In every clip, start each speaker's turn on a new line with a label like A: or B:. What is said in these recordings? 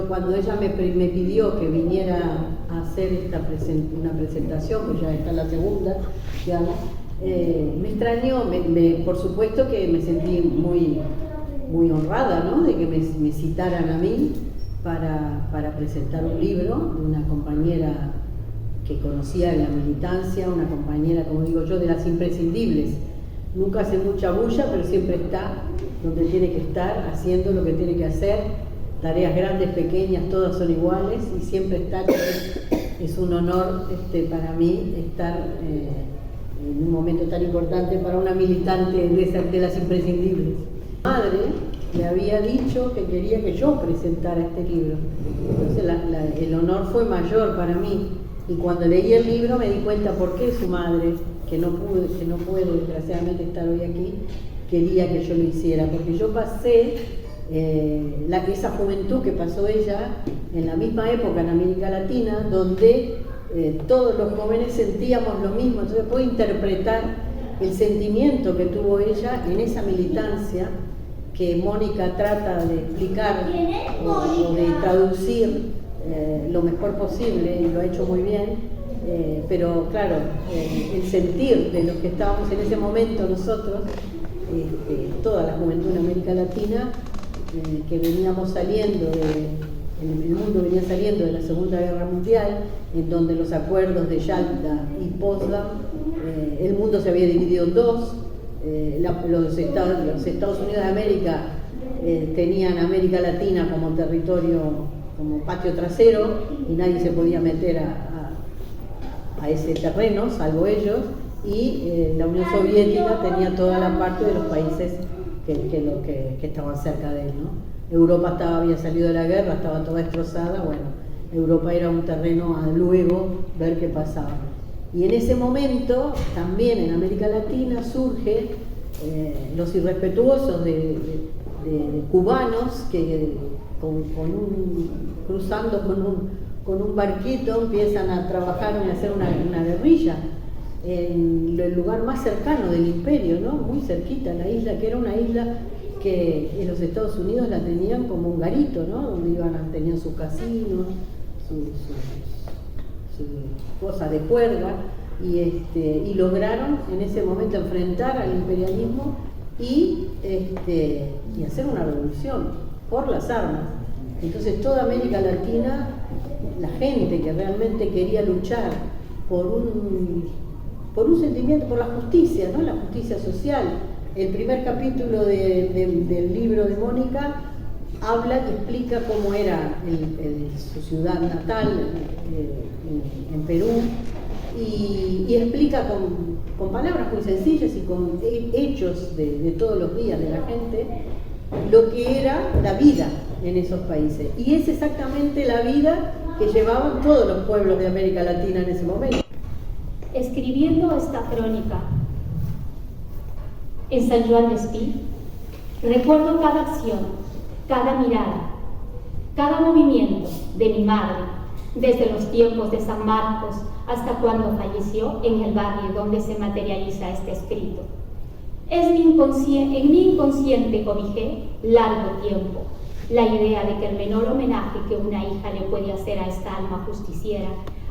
A: Cuando ella me pidió que viniera a hacer una presentación, pues ya está la segunda, digamos, me extrañó, por supuesto que me sentí muy honrada, ¿no?, de que me citaran a mí para presentar un libro de una compañera que conocía en la militancia, una compañera, como digo yo, de las imprescindibles. Nunca hace mucha bulla, pero siempre está donde tiene que estar, haciendo lo que tiene que hacer. Tareas grandes, pequeñas, todas son iguales y siempre está. Es un honor para mí estar en un momento tan importante para una militante de las imprescindibles. Mi madre me había dicho que quería que yo presentara este libro, entonces el honor fue mayor para mí, y cuando leí el libro me di cuenta por qué su madre, que no puedo desgraciadamente estar hoy aquí, quería que yo lo hiciera, porque yo pasé esa juventud que pasó ella en la misma época en América Latina, donde todos los jóvenes sentíamos lo mismo. Entonces puedo interpretar el sentimiento que tuvo ella en esa militancia que Mónica trata de explicar o de traducir lo mejor posible, y lo ha hecho muy bien, pero claro, el sentir de los que estábamos en ese momento nosotros, toda la juventud en América Latina, que veníamos saliendo el mundo venía saliendo de la Segunda Guerra Mundial, en donde los acuerdos de Yalta y Potsdam, el mundo se había dividido en dos. Los Estados Unidos de América tenían América Latina como territorio, como patio trasero, y nadie se podía meter a ese terreno, salvo ellos, y la Unión Soviética tenía toda la parte de los países que estaban cerca de él, ¿no? Europa había salido de la guerra, estaba toda destrozada. Bueno, Europa era un terreno a luego ver qué pasaba. Y en ese momento, también en América Latina, surge los irrespetuosos de cubanos que cruzando con un barquito empiezan a trabajar y a hacer una guerrilla en el lugar más cercano del imperio, ¿no?, muy cerquita, la isla, que era una isla que en los Estados Unidos la tenían como un garito, ¿no?, donde tenían sus casinos, sus cosas de juerga, y lograron en ese momento enfrentar al imperialismo y hacer una revolución por las armas. Entonces toda América Latina, la gente que realmente quería luchar por un sentimiento, por la justicia, ¿no?, la justicia social. El primer capítulo del libro de Mónica habla y explica cómo era su ciudad natal en Perú, y explica con palabras muy sencillas y con hechos de todos los días de la gente lo que era la vida en esos países. Y es exactamente la vida que llevaban todos los pueblos de América Latina en ese momento.
B: Escribiendo esta crónica en San Juan de Espí, recuerdo cada acción, cada mirada, cada movimiento de mi madre, desde los tiempos de San Marcos hasta cuando falleció en el barrio donde se materializa este escrito. En mi inconsciente cobijé largo tiempo la idea de que el menor homenaje que una hija le puede hacer a esta alma justiciera,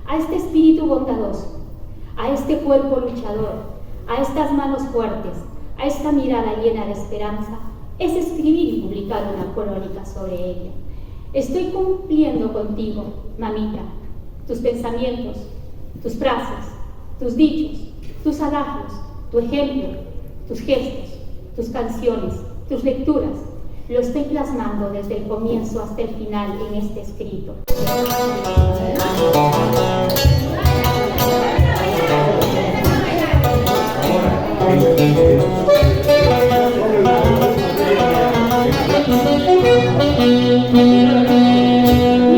B: a este espíritu bondadoso, a este cuerpo luchador, a estas manos fuertes, a esta mirada llena de esperanza, es escribir y publicar una crónica sobre ella. Estoy cumpliendo contigo, mamita, tus pensamientos, tus frases, tus dichos, tus adagios, tu ejemplo, tus gestos, tus canciones, tus lecturas. Lo estoy plasmando desde el comienzo hasta el final en este escrito.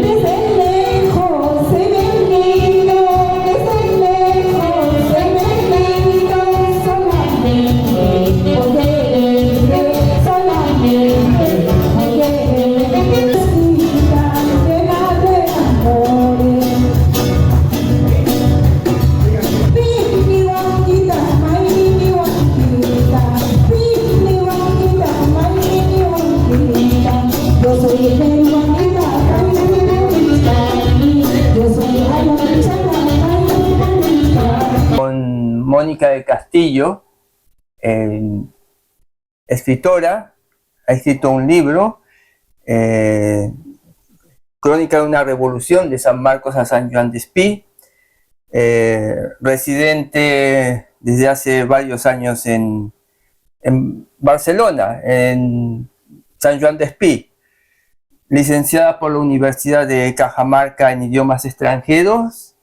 C: Desde Mónica del Castillo, escritora, ha escrito un libro, Crónica de una revolución de San Marcos a San Joan Despí, residente desde hace varios años en Barcelona, en San Joan Despí, licenciada por la Universidad de Cajamarca en idiomas extranjeros,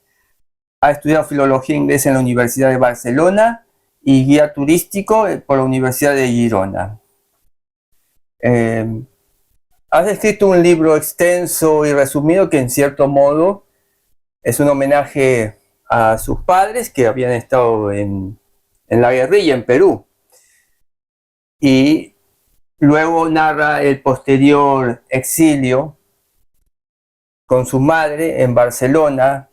C: ha estudiado filología inglesa en la Universidad de Barcelona y guía turístico por la Universidad de Girona. Has escrito un libro extenso y resumido que en cierto modo es un homenaje a sus padres que habían estado en la guerrilla en Perú. Y luego narra el posterior exilio con su madre en Barcelona,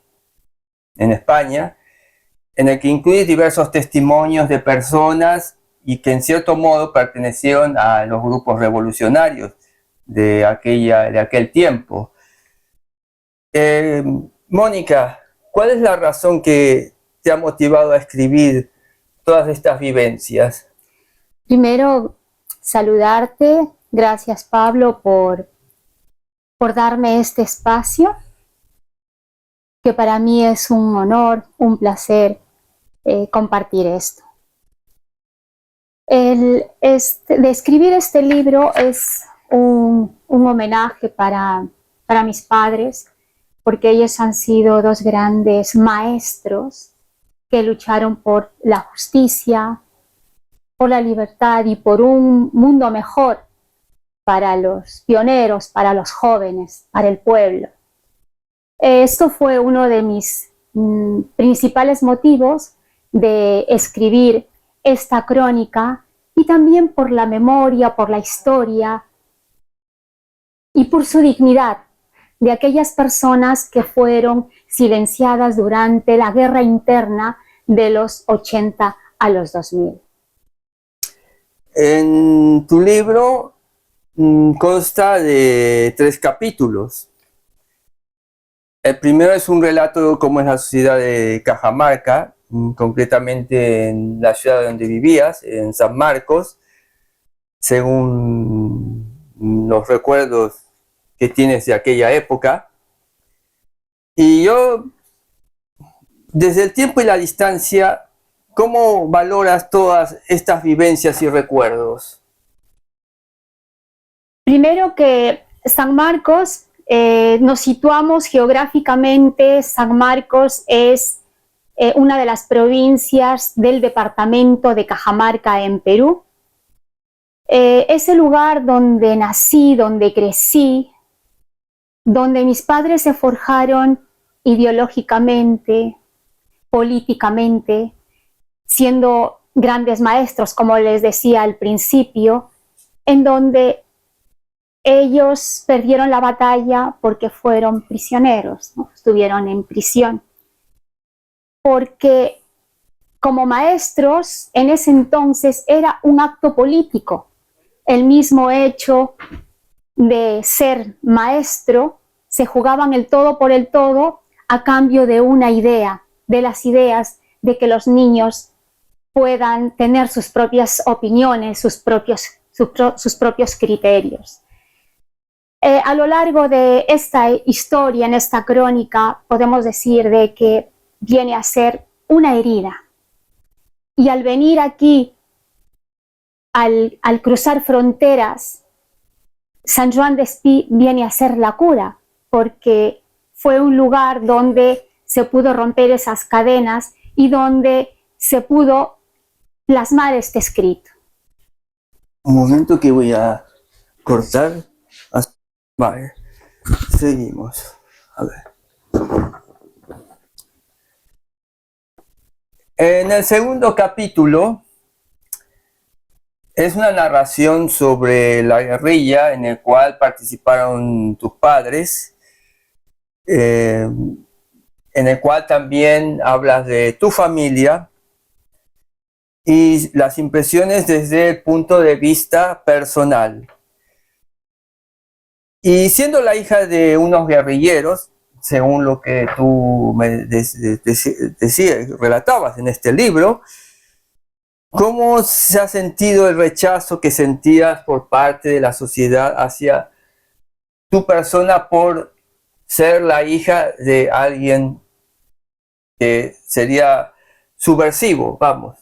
C: en España, en el que incluye diversos testimonios de personas y que en cierto modo pertenecieron a los grupos revolucionarios de aquel tiempo. Mónica, ¿cuál es la razón que te ha motivado a escribir todas estas vivencias?
B: Primero, saludarte. Gracias, Pablo, por darme este espacio, que para mí es un honor, un placer compartir esto. De escribir este libro es un homenaje para mis padres, porque ellos han sido dos grandes maestros que lucharon por la justicia, por la libertad y por un mundo mejor para los pioneros, para los jóvenes, para el pueblo. Esto fue uno de mis principales motivos de escribir esta crónica, y también por la memoria, por la historia y por su dignidad de aquellas personas que fueron silenciadas durante la guerra interna de los 80 a los 2000.
C: En tu libro consta de 3 capítulos. El primero es un relato de cómo es la sociedad de Cajamarca, concretamente en la ciudad donde vivías, en San Marcos, según los recuerdos que tienes de aquella época. Y yo, desde el tiempo y la distancia, ¿cómo valoras todas estas vivencias y recuerdos?
B: Primero que San Marcos, nos situamos geográficamente. San Marcos es una de las provincias del departamento de Cajamarca en Perú. Es el lugar donde nací, donde crecí, donde mis padres se forjaron ideológicamente, políticamente, siendo grandes maestros, como les decía al principio, en donde ellos perdieron la batalla porque fueron prisioneros, ¿no? Estuvieron en prisión. Porque como maestros en ese entonces era un acto político. El mismo hecho de ser maestro, se jugaban el todo por el todo a cambio de una idea, de las ideas de que los niños puedan tener sus propias opiniones, sus propios criterios. A lo largo de esta historia, en esta crónica, podemos decir de que viene a ser una herida. Y al venir aquí, al cruzar fronteras, San Joan Despí viene a ser la cura, porque fue un lugar donde se pudo romper esas cadenas y donde se pudo plasmar este escrito.
C: Un momento que voy a cortar. Vale, seguimos. A ver. En el segundo capítulo es una narración sobre la guerrilla en el cual participaron tus padres, en el cual también hablas de tu familia y las impresiones desde el punto de vista personal. Y siendo la hija de unos guerrilleros, según lo que tú me relatabas en este libro, ¿cómo se ha sentido el rechazo que sentías por parte de la sociedad hacia tu persona por ser la hija de alguien que sería subversivo, vamos?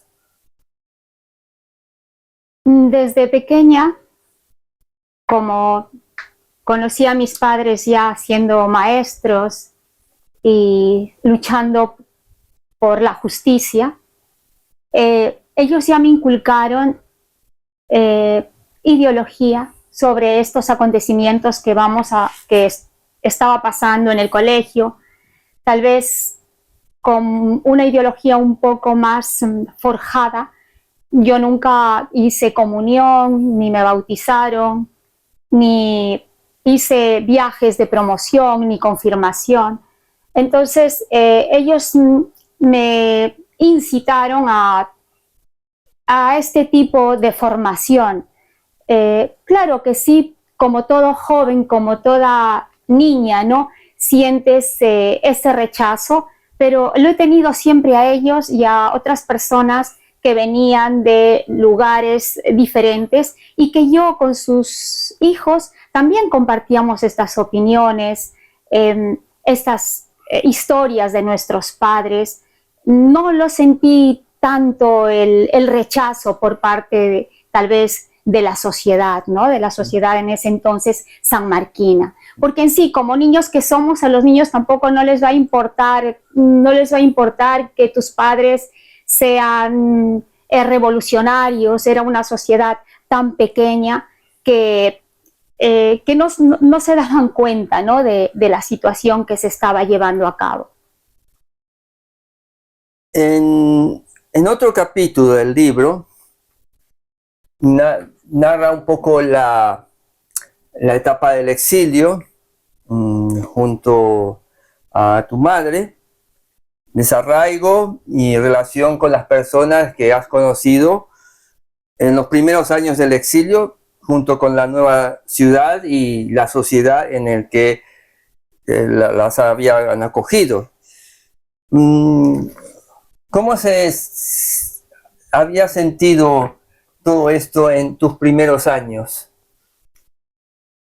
B: Desde pequeña, como conocí a mis padres ya siendo maestros y luchando por la justicia, ellos ya me inculcaron ideología sobre estos acontecimientos que estaba pasando en el colegio, tal vez con una ideología un poco más forjada. Yo nunca hice comunión, ni me bautizaron, ni hice viajes de promoción, ni confirmación. Entonces, ellos me incitaron a este tipo de formación. Claro que sí, como todo joven, como toda niña, ¿no? Sientes ese rechazo, pero lo he tenido siempre a ellos y a otras personas que venían de lugares diferentes y que yo con sus hijos también compartíamos estas opiniones, estas historias de nuestros padres. No lo sentí tanto el rechazo por parte tal vez de la sociedad, ¿no? De la sociedad en ese entonces sanmarquina. Porque en sí, como niños que somos, a los niños tampoco no les va a importar que tus padres sean revolucionarios. Era una sociedad tan pequeña que no se daban cuenta, ¿no? de la situación que se estaba llevando a cabo.
C: En otro capítulo del libro, narra un poco la etapa del exilio junto a tu madre, desarraigo y relación con las personas que has conocido en los primeros años del exilio, junto con la nueva ciudad y la sociedad en el que las habían acogido. ¿Cómo se había sentido todo esto en tus primeros años?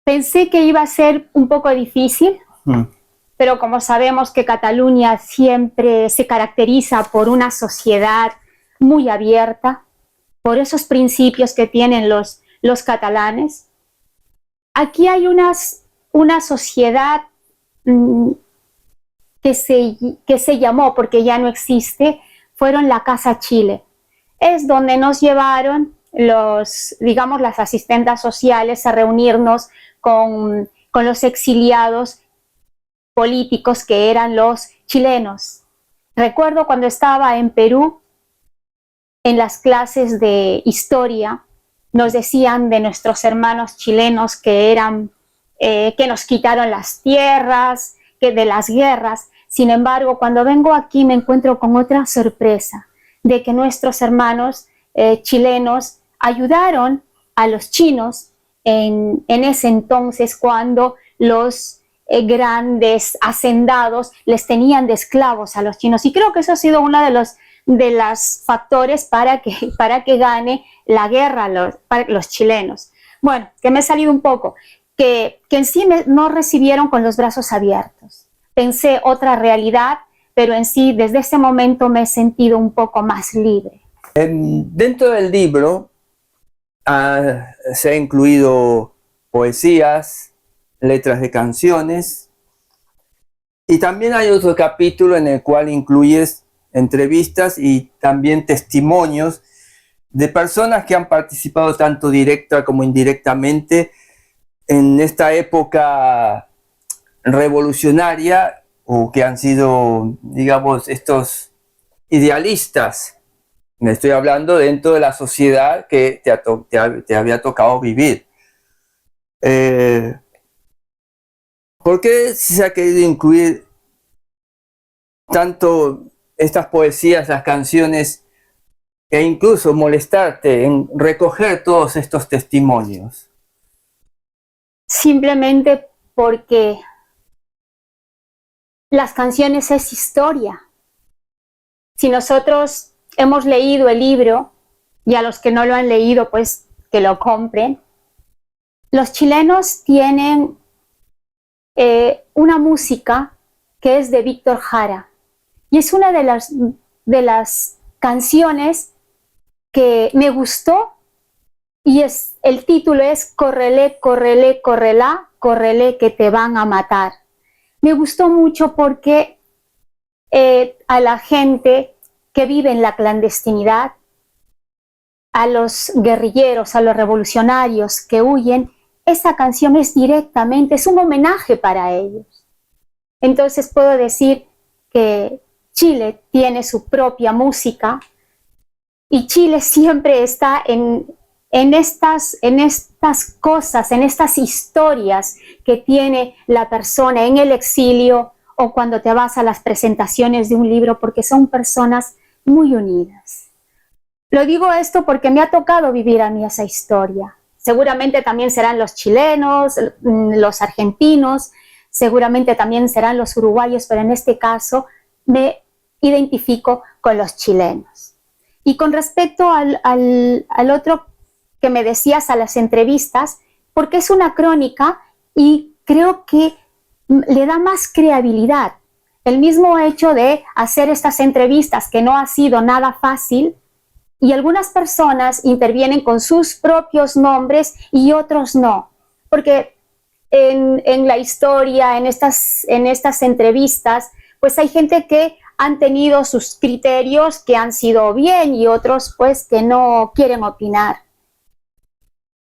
B: Pensé que iba a ser un poco difícil, pero como sabemos que Cataluña siempre se caracteriza por una sociedad muy abierta, por esos principios que tienen los catalanes, aquí hay una sociedad que se llamó, porque ya no existe, fueron la Casa Chile. Es donde nos llevaron las asistentes sociales a reunirnos con los exiliados políticos que eran los chilenos. Recuerdo cuando estaba en Perú, en las clases de historia, nos decían de nuestros hermanos chilenos que nos quitaron las tierras, que de las guerras. Sin embargo, cuando vengo aquí me encuentro con otra sorpresa, de que nuestros hermanos chilenos ayudaron a los chinos en ese entonces, cuando los grandes hacendados les tenían de esclavos a los chinos. Y creo que eso ha sido uno de los factores para que gane la guerra los chilenos. Bueno, que me he salido un poco, que en sí no recibieron con los brazos abiertos. Pensé otra realidad, pero en sí desde ese momento me he sentido un poco más libre.
C: Dentro del libro se ha incluido poesías, letras de canciones, y también hay otro capítulo en el cual incluyes entrevistas y también testimonios de personas que han participado tanto directa como indirectamente en esta época revolucionaria, o que han sido, digamos, estos idealistas. Me estoy hablando dentro de la sociedad que te había tocado vivir. ¿Por qué se ha querido incluir tanto estas poesías, las canciones, e incluso molestarte en recoger todos estos testimonios?
B: Simplemente porque las canciones es historia. Si nosotros hemos leído el libro, y a los que no lo han leído, pues que lo compren, los chilenos tienen una música que es de Víctor Jara, y es una de las canciones que me gustó, y el título es Córrele, córrele, córrela, córrele que te van a matar. Me gustó mucho porque a la gente que vive en la clandestinidad, a los guerrilleros, a los revolucionarios que huyen, esa canción es directamente, es un homenaje para ellos. Entonces puedo decir que Chile tiene su propia música y Chile siempre está en estas cosas, en estas historias que tiene la persona en el exilio o cuando te vas a las presentaciones de un libro, porque son personas muy unidas. Lo digo esto porque me ha tocado vivir a mí esa historia. Seguramente también serán los chilenos, los argentinos, seguramente también serán los uruguayos, pero en este caso me identifico con los chilenos. Y con respecto al otro que me decías, a las entrevistas, porque es una crónica y creo que le da más creatividad. El mismo hecho de hacer estas entrevistas, que no ha sido nada fácil, y algunas personas intervienen con sus propios nombres y otros no, porque en la historia, en estas entrevistas, pues hay gente que han tenido sus criterios que han sido bien y otros pues que no quieren opinar.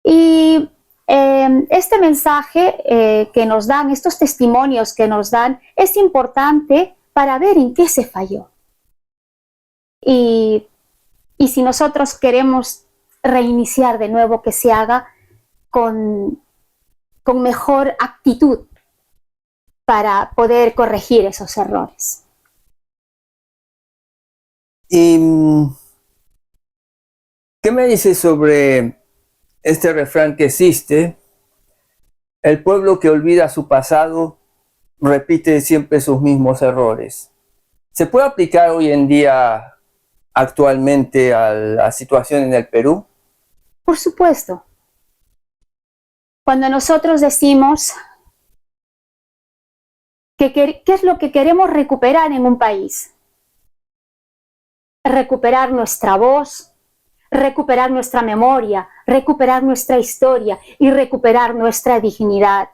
B: Y este mensaje que nos dan, estos testimonios que nos dan, es importante para ver en qué se falló. Y si nosotros queremos reiniciar de nuevo, que se haga con mejor actitud para poder corregir esos errores.
C: ¿Y qué me dices sobre este refrán que existe? El pueblo que olvida su pasado repite siempre sus mismos errores. ¿Se puede aplicar hoy en día actualmente a la situación en el Perú?
B: Por supuesto. Cuando nosotros decimos ¿qué es lo que queremos recuperar en un país? Recuperar nuestra voz, recuperar nuestra memoria, recuperar nuestra historia y recuperar nuestra dignidad.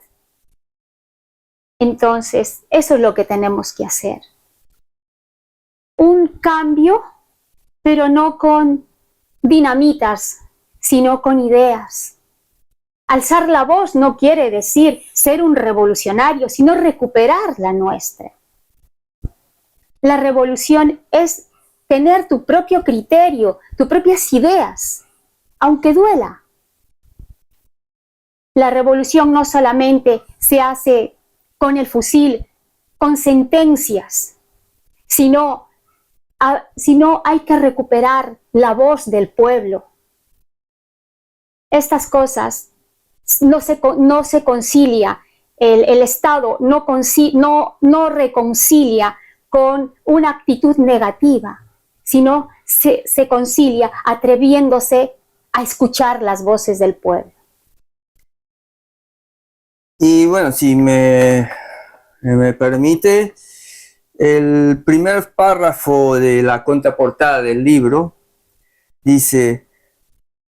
B: Entonces, eso es lo que tenemos que hacer. Un cambio, pero no con dinamitas, sino con ideas. Alzar la voz no quiere decir ser un revolucionario, sino recuperar la nuestra. La revolución es tener tu propio criterio, tus propias ideas, aunque duela. La revolución no solamente se hace con el fusil, con sentencias, sino hay que recuperar la voz del pueblo. Estas cosas no se concilia, el Estado no reconcilia con una actitud negativa, sino se concilia atreviéndose a escuchar las voces del pueblo.
C: Y bueno, si me permite, el primer párrafo de la contraportada del libro dice: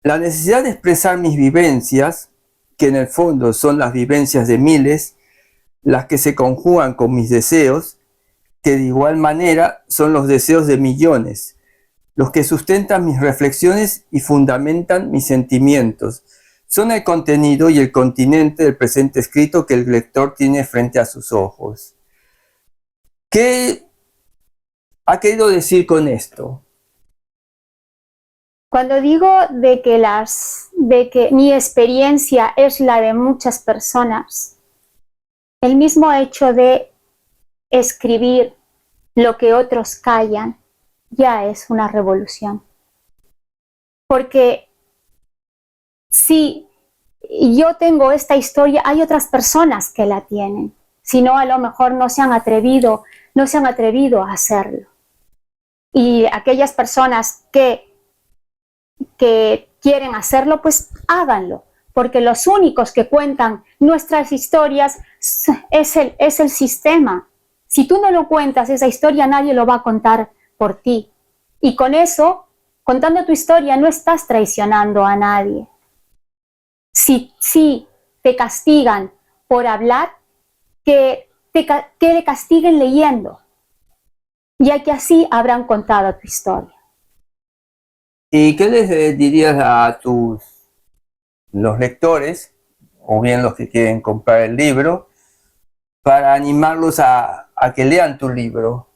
C: la necesidad de expresar mis vivencias, que en el fondo son las vivencias de miles, las que se conjugan con mis deseos, que de igual manera son los deseos de millones, los que sustentan mis reflexiones y fundamentan mis sentimientos, son el contenido y el continente del presente escrito que el lector tiene frente a sus ojos. ¿Qué ha querido decir con esto?
B: Cuando digo de que mi experiencia es la de muchas personas, el mismo hecho de escribir lo que otros callan ya es una revolución. Porque si yo tengo esta historia, hay otras personas que la tienen. sino a lo mejor no se han atrevido a hacerlo. Y aquellas personas que quieren hacerlo, pues háganlo, porque los únicos que cuentan nuestras historias es el sistema. Si tú no lo cuentas, esa historia nadie lo va a contar por ti. Y con eso, contando tu historia, no estás traicionando a nadie. Si te castigan por hablar, que te castiguen leyendo, ya que así habrán contado tu historia.
C: ¿Y qué les dirías a los lectores, o bien los que quieren comprar el libro, para animarlos a que lean tu libro?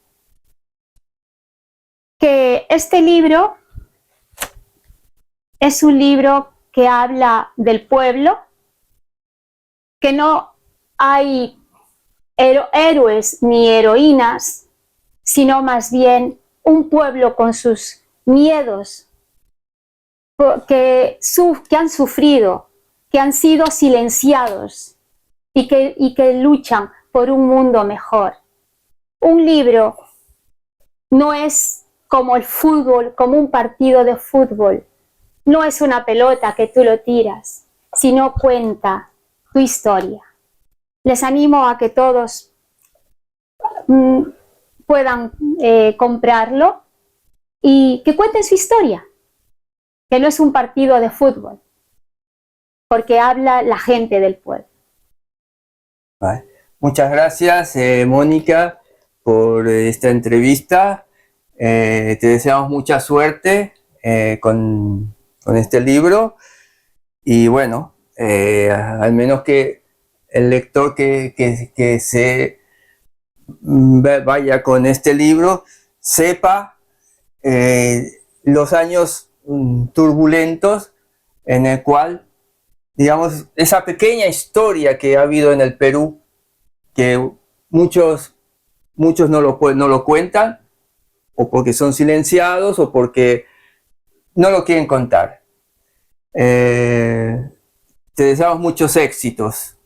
B: Que este libro es un libro que habla del pueblo, que no hay héroes ni heroínas, sino más bien un pueblo con sus miedos, que han sufrido, que han sido silenciados y que luchan por un mundo mejor. Un libro no es como el fútbol, como un partido de fútbol. No es una pelota que tú lo tiras, sino cuenta tu historia. Les animo a que todos puedan comprarlo y que cuenten su historia, que no es un partido de fútbol, porque habla la gente del pueblo.
C: Vale. Muchas gracias, Mónica, por esta entrevista. Te deseamos mucha suerte con este libro y bueno, al menos que el lector que se vaya con este libro sepa los años turbulentos en el cual, digamos, esa pequeña historia que ha habido en el Perú, que muchos no lo cuentan, o porque son silenciados, o porque no lo quieren contar. Te deseamos muchos éxitos.